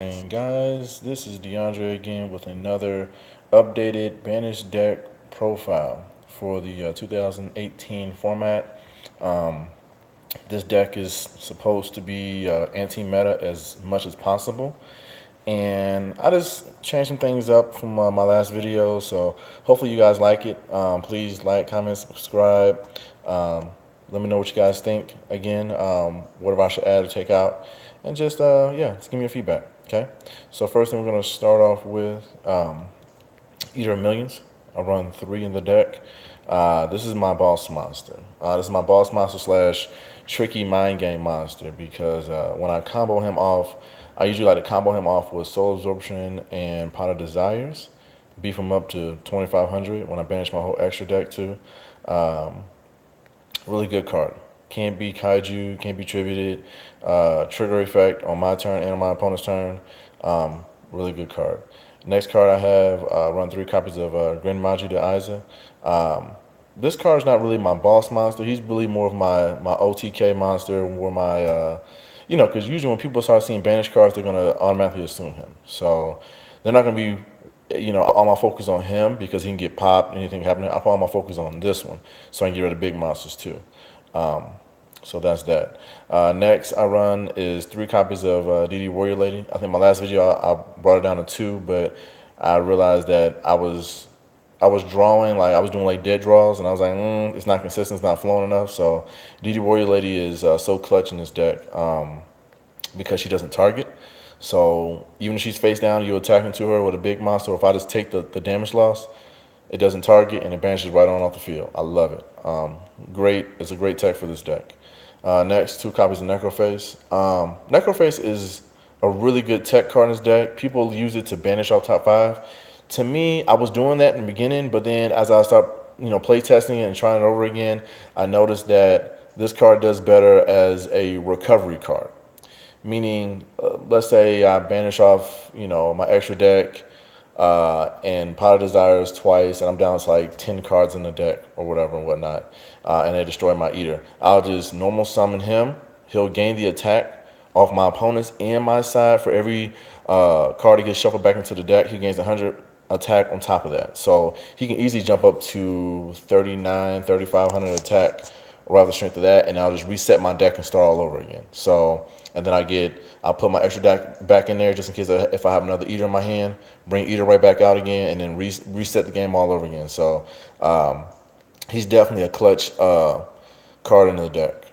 And guys, this is DeAndre again with another updated Banish deck profile for the 2018 format. Um, this deck is supposed to be anti-meta as much as possible, and I just changed some things up from my last video. So hopefully you guys like it. Please like, comment, subscribe. Um, Let me know what you guys think. Again, whatever I should add or take out, and just yeah, just give me your feedback. Okay. So first thing we're gonna start off with Eater of Millions. I run three in the deck. This is my boss monster. This is my boss monster slash tricky mind game monster because when I combo him off, I usually like to combo him off with Soul Absorption and Pot of Desires. Beef him up to 2500 when I banish my whole extra deck too. Um, Really good card. Can't be kaiju, can't be tributed. Trigger effect on my turn and on my opponent's turn. Really good card. Next card I have run three copies of Gren Magi de Aiza. This card is not really my boss monster. He's really more of my OTK monster, or my because usually when people start seeing banished cards, they're gonna automatically assume him. So they're not gonna be all my focus on him because he can get popped, anything happening. I put all my focus on this one so I can get rid of big monsters too. Um, so that's that. Next I run is three copies of DD Warrior Lady. I think my last video I brought it down to two, but I realized that I was drawing, like I was doing like dead draws, and I was like, it's not consistent, it's not flowing enough. So DD Warrior Lady is so clutch in this deck because she doesn't target. So even if she's face down, you attack into her with a big monster. If I just take the damage loss, it doesn't target and it banishes right on off the field. I love it. Great. It's a great tech for this deck. Next, two copies of Necroface. Necroface is a really good tech card in this deck. People use it to banish off top five. To me, I was doing that in the beginning, but then as I start, play testing it and trying it over again, I noticed that this card does better as a recovery card. Meaning, let's say I banish off, my extra deck and Pot of Desires twice, and I'm down to like 10 cards in the deck or whatever and whatnot, and they destroy my Eater. I'll just normal summon him. He'll gain the attack off my opponents and my side. For every card he gets shuffled back into the deck, he gains 100 attack on top of that. So he can easily jump up to 39, 3,500 attack or rather strength of that, and I'll just reset my deck and start all over again. So, and then I'll put my extra deck back in there just in case if I have another Eater in my hand, bring Eater right back out again, and then reset the game all over again. So, he's definitely a clutch card in the deck.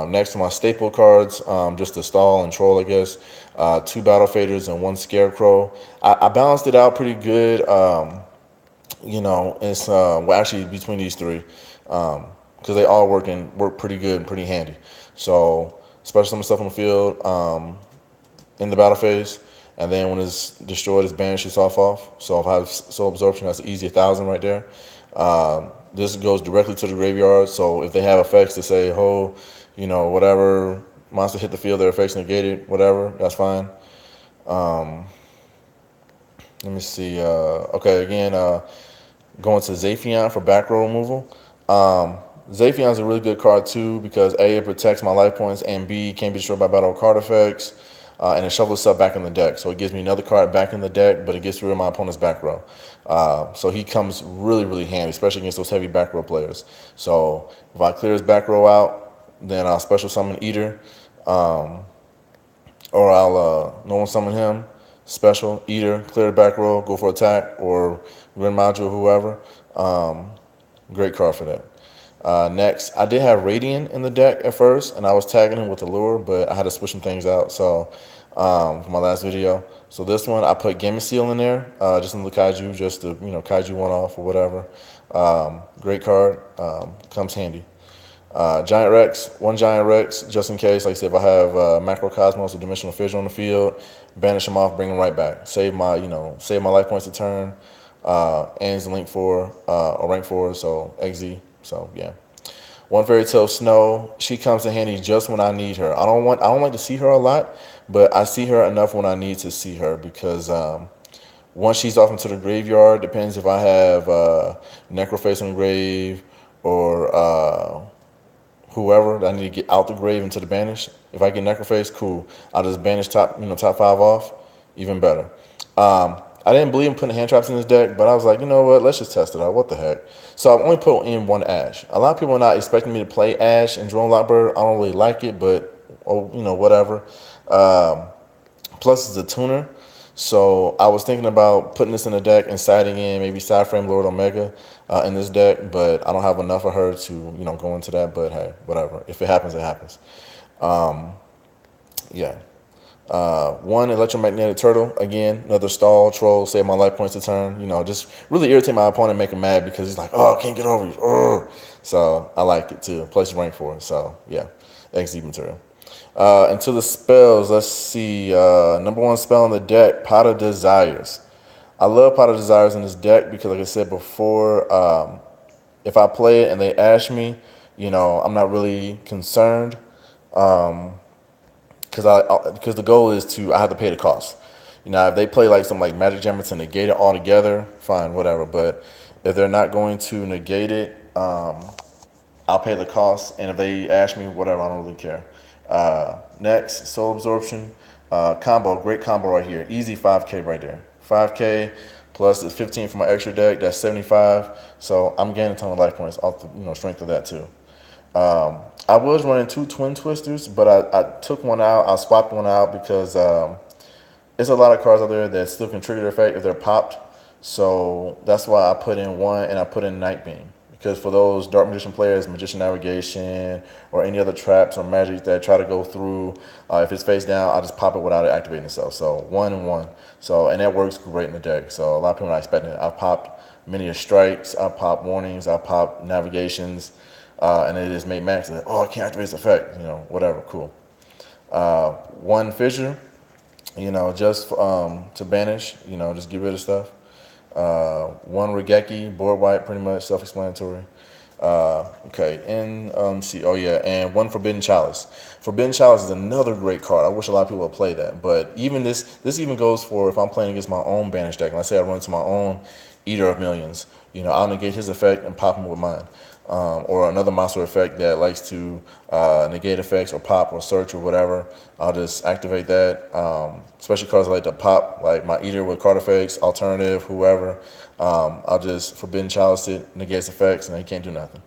Next to my staple cards, just the stall and troll, I guess. Two battle faders and one scarecrow. I balanced it out pretty good. It's well, actually between these three. Because they all work pretty good and pretty handy. So special summon stuff on the field in the battle phase, and then when it's destroyed, it's banished, it's off. So if I have Soul Absorption, that's easy 1,000 right there. This goes directly to the graveyard. So if they have effects to say, oh, whatever monster hit the field, their effects negated, whatever, that's fine. Let me see. Okay, again, going to Zaphion for back row removal. Zaphion is a really good card too because A, it protects my life points, and B, can't be destroyed by battle card effects, and it shovels stuff back in the deck. So it gives me another card back in the deck, but it gets rid of my opponent's back row. So he comes really, really handy, especially against those heavy back row players. So if I clear his back row out, then I'll special summon Eater, or I'll normal summon him, special Eater, clear the back row, go for attack, or Gren Module, whoever. Great card for that. Next, I did have Radiant in the deck at first, and I was tagging him with Allure, but I had to switch some things out. So for my last video, so this one I put Game Seal in there, just in the Kaiju, just to Kaiju one off or whatever. Great card, comes handy. Giant Rex, one Giant Rex, just in case. Like I said, if I have Macrocosmos or Dimensional Fissure on the field, banish him off, bring him right back. Save my life points a turn. And he's link 4 or rank 4, so XZ. So yeah, one Fairy Tale Snow. She comes in handy just when I need her. I don't like to see her a lot, but I see her enough when I need to see her because once she's off into the graveyard, depends if I have Necroface on grave or whoever that I need to get out the grave into the banish. If I get Necroface, cool. I'll just banish top 5 off, Even better. I didn't believe in putting hand traps in this deck, but I was like, you know what? Let's just test it out. What the heck? So I've only put in one Ash. A lot of people are not expecting me to play Ash and Drone Lockbird. I don't really like it, but oh, whatever. Um, Plus, it's a tuner. So I was thinking about putting this in the deck and siding in maybe side frame Lord Omega in this deck, but I don't have enough of her to go into that. But hey, whatever. If it happens, it happens. Yeah. One electromagnetic turtle, again, another stall troll, save my life points a turn. Just really irritate my opponent, make him mad because he's like, oh, I can't get over you. Urgh. So I like it too. Place rank for it. So yeah, XD material. Into the spells, let's see. Number one spell on the deck, Pot of Desires. I love Pot of Desires in this deck because, like I said before, if I play it and they ash me, I'm not really concerned. Because the goal is I have to pay the cost. If they play like something like Magic Jammer to negate it altogether, fine, whatever. But if they're not going to negate it, I'll pay the cost. And if they ask me, whatever, I don't really care. Next, Soul Absorption combo, great combo right here. Easy 5K right there. 5K plus the 15 for my extra deck. That's 75. So I'm gaining a ton of life points off the strength of that too. I was running two Twin Twisters, but I took one out. I swapped one out because there's a lot of cards out there that still can trigger the effect if they're popped. So that's why I put in one, and I put in Night Beam. Because for those Dark Magician players, Magician Navigation, or any other traps or magic that try to go through, if it's face down, I'll just pop it without it activating itself. So 1 and 1. And that works great in the deck. So a lot of people are not expecting it. I've popped many strikes, I've popped warnings, I've popped navigations. And it just made max like, oh, I can't activate this effect, whatever, cool. One fissure, just to banish, just get rid of stuff. One Regeki, board wipe, pretty much self-explanatory. Okay, and see, oh yeah, and one Forbidden Chalice. Forbidden Chalice is another great card. I wish a lot of people would play that, but even this even goes for if I'm playing against my own banish deck. Let's say I run into my own Eater of Millions. I'll negate his effect and pop him with mine. Or another monster effect that likes to negate effects or pop or search or whatever. I'll just activate that. Especially cards I like to pop, like my Eater with card effects, alternative, whoever. I'll just Forbidden Chalice it, negates effects, and he can't do nothing.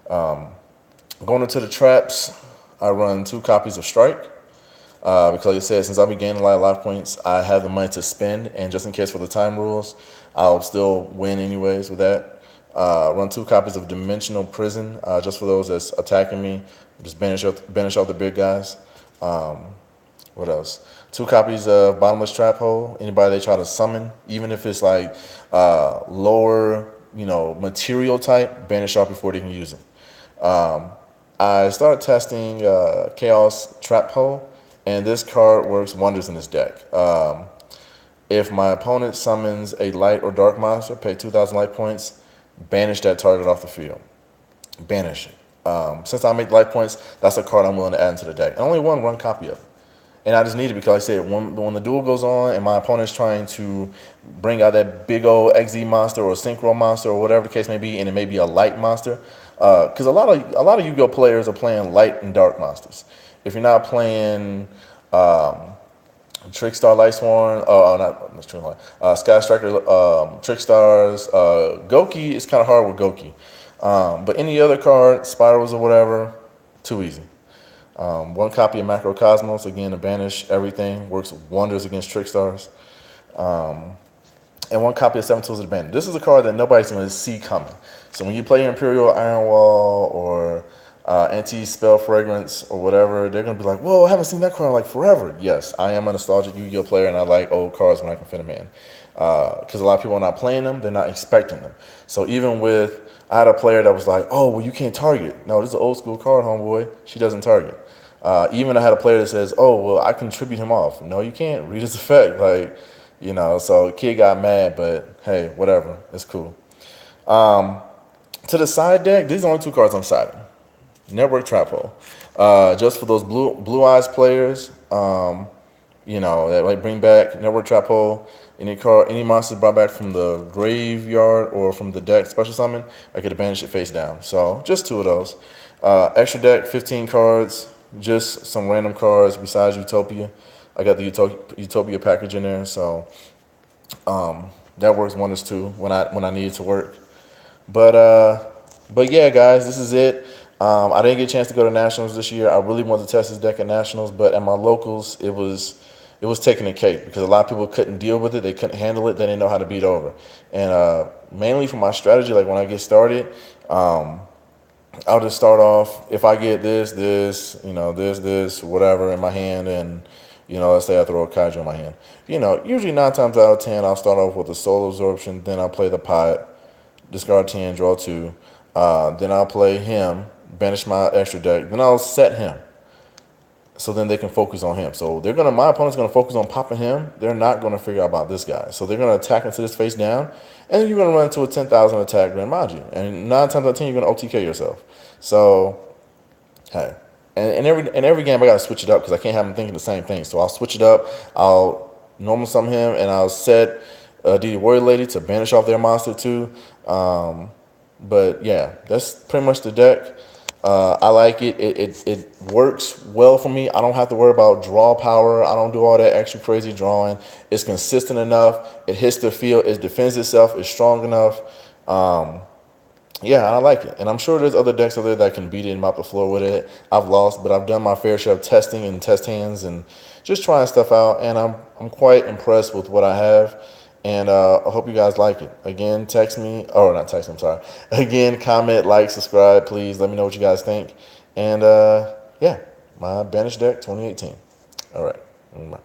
Going into the traps, I run 2 copies of Strike. Because like I said, since I'll be gaining a lot of life points, I have the money to spend, and just in case for the time rules, I'll still win anyways with that. Run 2 copies of Dimensional Prison, just for those that's attacking me. Just banish out the big guys. What else? 2 copies of Bottomless Trap Hole. Anybody they try to summon, even if it's like lower, material type, banish out before they can use it. I started testing Chaos Trap Hole, and this card works wonders in this deck. If my opponent summons a light or dark monster, pay 2,000 life points, banish that target off the field. Banish it. Since I make life points, that's a card I'm willing to add into the deck. I only one copy of it. And I just need it because, like I said, when the duel goes on and my opponent's trying to bring out that big old XZ monster or synchro monster or whatever the case may be, and it may be a light monster, because a lot of Yu-Gi-Oh players are playing light and dark monsters. If you're not playing Trickstar Lightsworn, Sky Striker, Trickstars, Goki is kind of hard with Goki. But any other card, Spirals or whatever, too easy. 1 copy of Macrocosmos, again, to banish everything, works wonders against Trickstars. And 1 copy of 7 Tools of the Bandit. This is a card that nobody's going to see coming. So when you play Imperial Iron Wall or Anti-Spell Fragrance or whatever, they're going to be like, whoa, I haven't seen that card in like forever. Yes, I am a nostalgic Yu-Gi-Oh player, and I like old cards when I can fit them in. Because a lot of people are not playing them, they're not expecting them. So even with, I had a player that was like, oh, well, you can't target. No, this is an old school card, homeboy. She doesn't target. Even I had a player that says, oh, well, I can tribute him off. No, you can't. Read his effect. So the kid got mad, but hey, whatever. It's cool. To the side deck, these are the only 2 cards I'm siding. Network Trap Hole. Just for those blue eyes players, that like bring back Network Trap Hole. Any monster brought back from the graveyard or from the deck special summon, I could banish it face down. So just 2 of those. Extra deck, 15 cards, just some random cards besides Utopia. I got the Utopia package in there, so that works wonders too when I need it to work. But uh, but yeah, guys, this is it. I didn't get a chance to go to nationals this year. I really wanted to test this deck at nationals, but at my locals, it was taking a cake because a lot of people couldn't deal with it. They couldn't handle it. They didn't know how to beat over. And mainly for my strategy, like when I get started, I'll just start off. If I get this, whatever in my hand, and let's say I throw a kaiju in my hand. Usually 9 times out of 10, I'll start off with a soul absorption. Then I'll play the pot, discard 10, draw 2. Then I'll play him, banish my extra deck. Then I'll set him. So then they can focus on him. So my opponent's gonna focus on popping him. They're not gonna figure out about this guy. So they're gonna attack into this face down, and then you're gonna run into a 10,000 attack Grand Magi. And 9 times out of 10, you're gonna OTK yourself. So hey, and every game I gotta switch it up because I can't have them thinking the same thing. So I'll switch it up. I'll normal summon him, and I'll set DD Warrior Lady to banish off their monster too. But yeah, that's pretty much the deck. I like it. It works well for me. I don't have to worry about draw power. I don't do all that extra crazy drawing. It's consistent enough. It hits the field. It defends itself. It's strong enough. Yeah, I like it. And I'm sure there's other decks out there that can beat it and mop the floor with it. I've lost, but I've done my fair share of testing and test hands and just trying stuff out. And I'm quite impressed with what I have. And I hope you guys like it. Again, text me, or not text me, I'm sorry. Again, comment, like, subscribe, please. Let me know what you guys think. And yeah, my Banish deck 2018. All right. Bye.